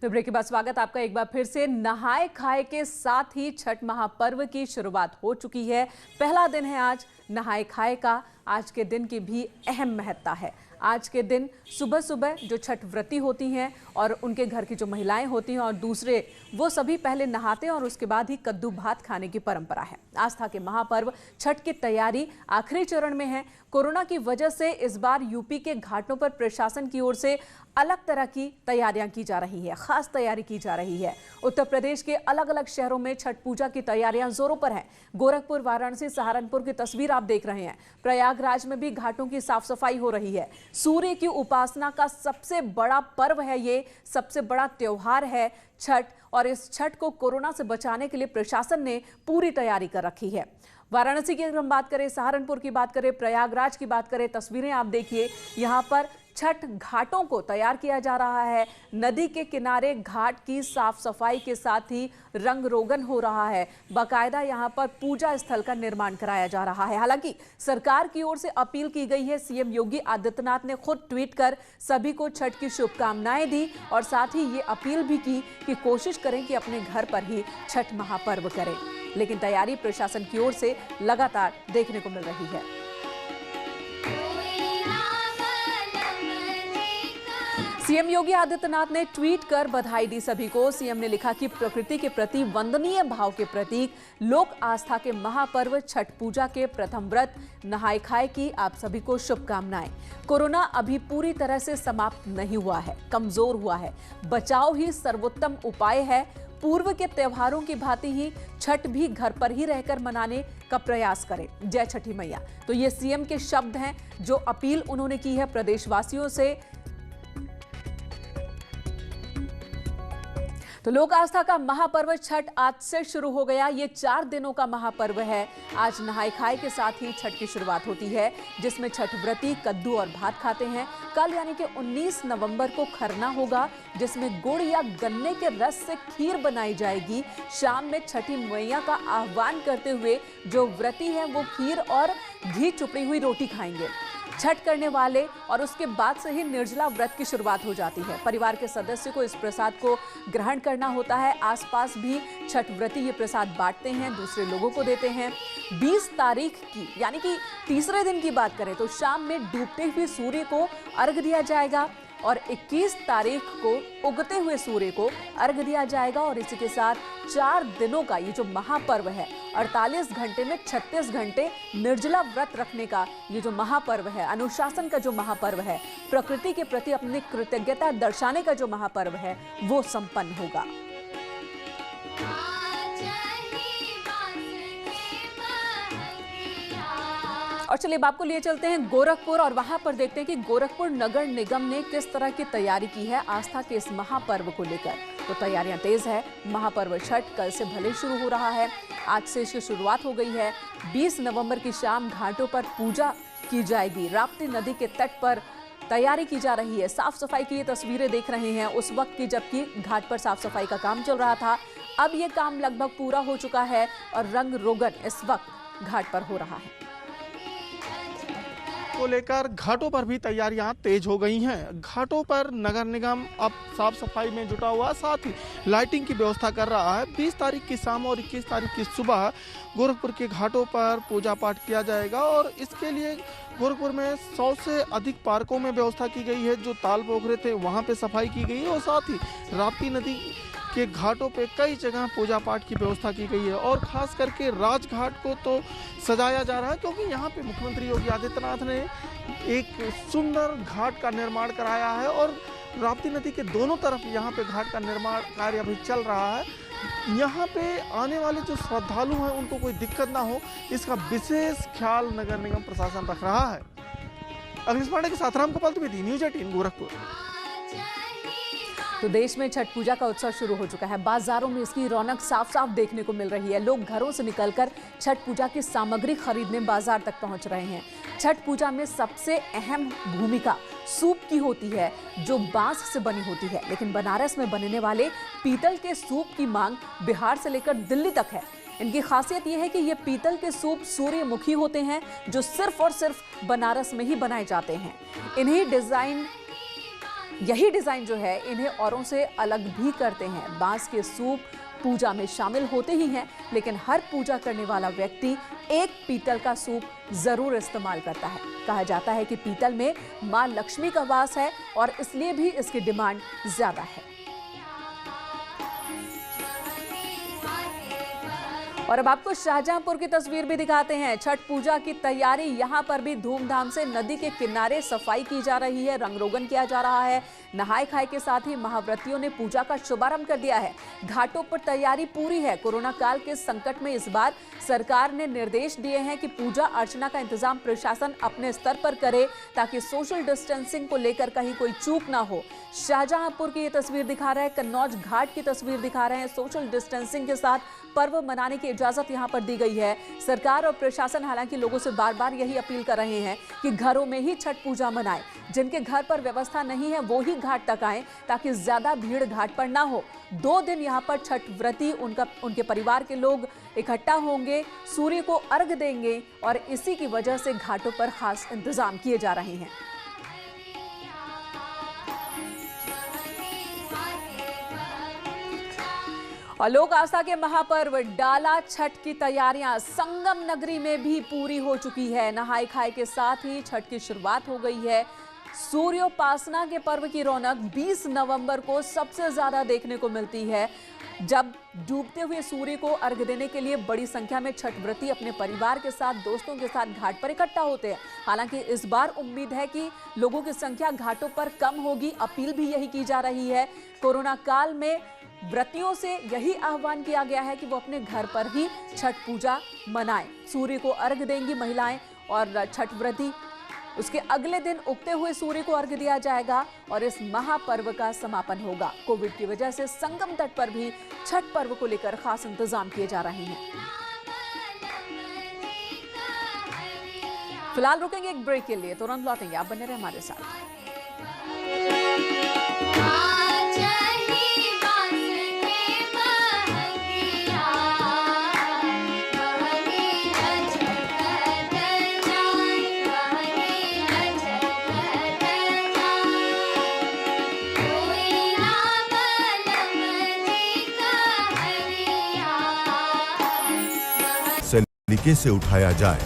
तो ब्रेक के बाद स्वागत आपका एक बार फिर से। नहाए खाए के साथ ही छठ महापर्व की शुरुआत हो चुकी है। पहला दिन है आज नहाए खाए का। आज के दिन की भी अहम महत्ता है। आज के दिन सुबह सुबह जो छठ व्रती होती हैं और उनके घर की जो महिलाएं होती हैं और दूसरे वो सभी पहले नहाते हैं और उसके बाद ही कद्दू भात खाने की परंपरा है। आस्था के महापर्व छठ की तैयारी आखिरी चरण में है। कोरोना की वजह से इस बार यूपी के घाटों पर प्रशासन की ओर से अलग तरह की तैयारियां की जा रही है, खास तैयारी की जा रही है। उत्तर प्रदेश के अलग अलग शहरों में छठ पूजा की तैयारियां जोरों पर हैं। गोरखपुर, वाराणसी, सहारनपुर की तस्वीर आप देख रहे हैं। प्रयागराज में भी घाटों की साफ सफाई हो रही है। सूर्य की उपासना का सबसे बड़ा पर्व है ये, सबसे बड़ा त्योहार है छठ, और इस छठ को कोरोना से बचाने के लिए प्रशासन ने पूरी तैयारी कर रखी है। वाराणसी की अगर हम बात करें, सहारनपुर की बात करें, प्रयागराज की बात करें, तस्वीरें आप देखिए। यहाँ पर छठ घाटों को तैयार किया जा रहा है। नदी के किनारे घाट की साफ सफाई के साथ ही रंग रोगन हो रहा है। बाकायदा यहाँ पर पूजा स्थल का निर्माण कराया जा रहा है। हालांकि सरकार की ओर से अपील की गई है। सीएम योगी आदित्यनाथ ने खुद ट्वीट कर सभी को छठ की शुभकामनाएं दी और साथ ही ये अपील भी की कि कोशिश करें कि अपने घर पर ही छठ महापर्व करें। लेकिन तैयारी प्रशासन की ओर से लगातार देखने को मिल रही है। सीएम योगी आदित्यनाथ ने ट्वीट कर बधाई दी सभी को। सीएम ने लिखा कि प्रकृति के प्रति वंदनीय भाव के प्रतीक लोक आस्था के महापर्व छठ पूजा के प्रथम व्रत नहाए खाए की आप सभी को शुभकामनाएं। कोरोना अभी पूरी तरह से समाप्त नहीं हुआ है, कमजोर हुआ है। बचाव ही सर्वोत्तम उपाय है। पूर्व के त्योहारों की भांति ही छठ भी घर पर ही रहकर मनाने का प्रयास करें। जय छठी मैया। तो ये सीएम के शब्द हैं जो अपील उन्होंने की है प्रदेशवासियों से। तो लोक आस्था का महापर्व छठ आज से शुरू हो गया। ये 4 दिनों का महापर्व है। आज नहाए खाए के साथ ही छठ की शुरुआत होती है, जिसमें छठ व्रती कद्दू और भात खाते हैं। कल यानी कि 19 नवंबर को खरना होगा, जिसमें गुड़ या गन्ने के रस से खीर बनाई जाएगी। शाम में छठी मैया का आह्वान करते हुए जो व्रती हैं वो खीर और घी चुपड़ी हुई रोटी खाएंगे। छठ करने वाले और उसके बाद से ही निर्जला व्रत की शुरुआत हो जाती है। परिवार के सदस्य को इस प्रसाद को ग्रहण करना होता है। आसपास भी छठ व्रती ये प्रसाद बांटते हैं, दूसरे लोगों को देते हैं। 20 तारीख की यानी कि तीसरे दिन की बात करें तो शाम में डूबते हुए सूर्य को अर्घ दिया जाएगा और 21 तारीख को उगते हुए सूर्य को अर्घ दिया जाएगा। और इसी के साथ 4 दिनों का ये जो महापर्व है, 48 घंटे में 36 घंटे निर्जला व्रत रखने का ये जो महापर्व है, अनुशासन का जो महापर्व है, प्रकृति के प्रति अपनी कृतज्ञता दर्शाने का जो महापर्व है, वो संपन्न होगा। और चलिए आपको लिए चलते हैं गोरखपुर और वहां पर देखते हैं कि गोरखपुर नगर निगम ने किस तरह की तैयारी की है आस्था के इस महापर्व को लेकर। तो तैयारियां तेज है। महापर्व छठ कल से भले शुरू हो रहा है, आज से इसकी शुरुआत हो गई है। 20 नवंबर की शाम घाटों पर पूजा की जाएगी। राप्ती नदी के तट पर तैयारी की जा रही है। साफ सफाई की ये तस्वीरें देख रहे हैं उस वक्त की जबकि घाट पर साफ सफाई का काम चल रहा था। अब ये काम लगभग पूरा हो चुका है और रंग रोगन इस वक्त घाट पर हो रहा है। को लेकर घाटों पर भी तैयारियां तेज हो गई हैं। घाटों पर नगर निगम अब साफ सफाई में जुटा हुआ, साथ ही लाइटिंग की व्यवस्था कर रहा है। 20 तारीख की शाम और 21 तारीख की सुबह गोरखपुर के घाटों पर पूजा पाठ किया जाएगा और इसके लिए गोरखपुर में 100 से अधिक पार्कों में व्यवस्था की गई है। जो ताल पोखरे थे वहाँ पे सफाई की गई है और साथ ही राप्ती नदी के घाटों पे कई जगह पूजा पाठ की व्यवस्था की गई है। और खास करके राजघाट को तो सजाया जा रहा है क्योंकि यहाँ पे मुख्यमंत्री योगी आदित्यनाथ ने एक सुंदर घाट का निर्माण कराया है और राप्ती नदी के दोनों तरफ यहाँ पे घाट का निर्माण कार्य अभी चल रहा है। यहाँ पे आने वाले जो श्रद्धालु हैं उनको कोई दिक्कत ना हो, इसका विशेष ख्याल नगर निगम प्रशासन रख रहा है। अखिलेश पांडे के साथ राम गोपाल द्विवेदी, न्यूज़ 18 गोरखपुर। तो देश में छठ पूजा का उत्सव शुरू हो चुका है। बाजारों में इसकी रौनक साफ साफ देखने को मिल रही है। लोग घरों से निकलकर छठ पूजा की सामग्री खरीदने बाजार तक पहुंच रहे हैं। छठ पूजा में सबसे अहम भूमिका सूप की होती है जो बांस से बनी होती है, लेकिन बनारस में बनने वाले पीतल के सूप की मांग बिहार से लेकर दिल्ली तक है। इनकी खासियत यह है कि ये पीतल के सूप सूर्यमुखी होते हैं जो सिर्फ और सिर्फ बनारस में ही बनाए जाते हैं। इन्हीं डिजाइन यही डिजाइन जो है इन्हें औरों से अलग भी करते हैं। बांस के सूप पूजा में शामिल होते ही हैं, लेकिन हर पूजा करने वाला व्यक्ति एक पीतल का सूप जरूर इस्तेमाल करता है। कहा जाता है कि पीतल में मां लक्ष्मी का वास है और इसलिए भी इसकी डिमांड ज्यादा है। और अब आपको शाहजहांपुर की तस्वीर भी दिखाते हैं। छठ पूजा की तैयारी यहां पर भी धूमधाम से नदी के किनारे सफाई की जा रही है, रंग रोगन किया जा रहा है। नहाय खाए के साथ ही महाव्रतियों ने पूजा का शुभारंभ कर दिया है। घाटों पर तैयारी पूरी है। कोरोना काल के संकट में इस बार सरकार ने निर्देश दिए हैं कि पूजा अर्चना का इंतजाम प्रशासन अपने स्तर पर करे, ताकि सोशल डिस्टेंसिंग को लेकर कहीं कोई चूक ना हो। शाहजहांपुर की ये तस्वीर दिखा रहे हैं, कन्नौज घाट की तस्वीर दिखा रहे हैं। सोशल डिस्टेंसिंग के साथ पर्व मनाने की इजाजत यहां पर दी गई है। सरकार और प्रशासन हालांकि लोगों से बार बार यही अपील कर रहे हैं कि घरों में ही छठ पूजा मनाएं। जिनके घर पर व्यवस्था नहीं है वो ही घाट तक आएं, ताकि ज्यादा भीड़ घाट पर ना हो। 2 दिन यहां पर छठ व्रती उनके परिवार के लोग इकट्ठा होंगे, सूर्य को अर्घ देंगे और इसी की वजह से घाटों पर खास इंतजाम किए जा रहे हैं। और लोक आस्था के महापर्व डाला छठ की तैयारियां संगम नगरी में भी पूरी हो चुकी है। नहाय खाए के साथ ही छठ की शुरुआत हो गई है। सूर्योपासना के पर्व की रौनक 20 नवंबर को सबसे ज्यादा देखने को मिलती है, जब डूबते हुए सूर्य को अर्घ देने के लिए बड़ी संख्या में छठ व्रती अपने परिवार के साथ, दोस्तों के साथ घाट पर इकट्ठा होते हैं। हालांकि इस बार उम्मीद है कि लोगों की संख्या घाटों पर कम होगी। अपील भी यही की जा रही है। कोरोना काल में व्रतियों से यही आह्वान किया गया है कि वो अपने घर पर ही छठ पूजा मनाएं। सूर्य को अर्घ देंगी महिलाएं और छठ व्रती। उसके अगले दिन उगते हुए सूर्य को अर्घ दिया जाएगा और इस महापर्व का समापन होगा। कोविड की वजह से संगम तट पर भी छठ पर्व को लेकर खास इंतजाम किए जा रहे हैं। फिलहाल रुकेंगे एक ब्रेक के लिए, तुरंत लौटेंगे, आप बने रहे हमारे साथ। सलीके से उठाया जाए।